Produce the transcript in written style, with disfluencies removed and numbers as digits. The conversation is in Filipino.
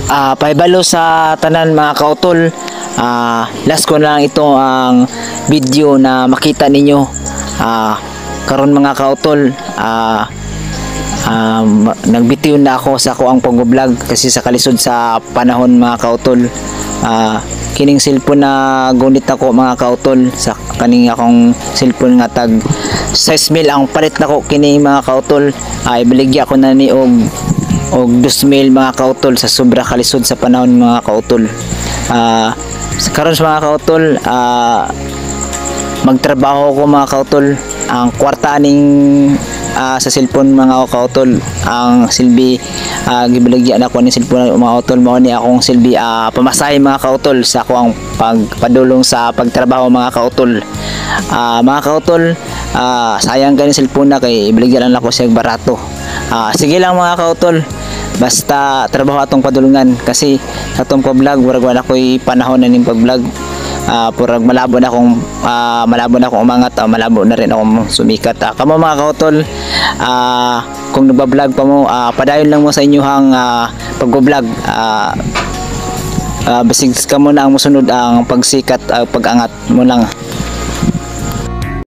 Paibalo sa tanan mga kautol. Last ko na lang ito ang video na makita ninyo. Karon mga kautol, nagbitiw na ako sa kuang pag-vlog kasi sa kalisod sa panahon mga kautol. Kining cellphone na gunit ako mga kautol, sa kaning akong cellphone nga tag 6,000 ang palit nako kini mga kautol. Ibaligya ko na ni og 2,000 mga kautol sa sobra kalisod sa panahon mga kautol. Karon sa mga kautol, magtrabaho ko mga kautol. Ang kwarta ning sa cellphone mga kautol, ang silbi gibaligya na ko ni cellphone mga kautol, mao ni akong silbi pamasahe mga kautol sa ako ang pagpadulong sa pagtrabaho mga kautol. Mga kautol, sayang gani cellphone na kay ibaligya lang ako siya barato. Sige lang mga kautol, basta trabaho atong padulungan kasi sa atong pag-vlog wala ko'y panahon na ning pag-vlog. Purag malabo na akong umangat, malabo na rin akong sumikat. Kamo mga kautol, kung nagba-vlog pa mo, padayon lang mo sa inyohang pag-vlog. Basig ka mo na ang musunod ang pagsikat, pag-angat mo lang.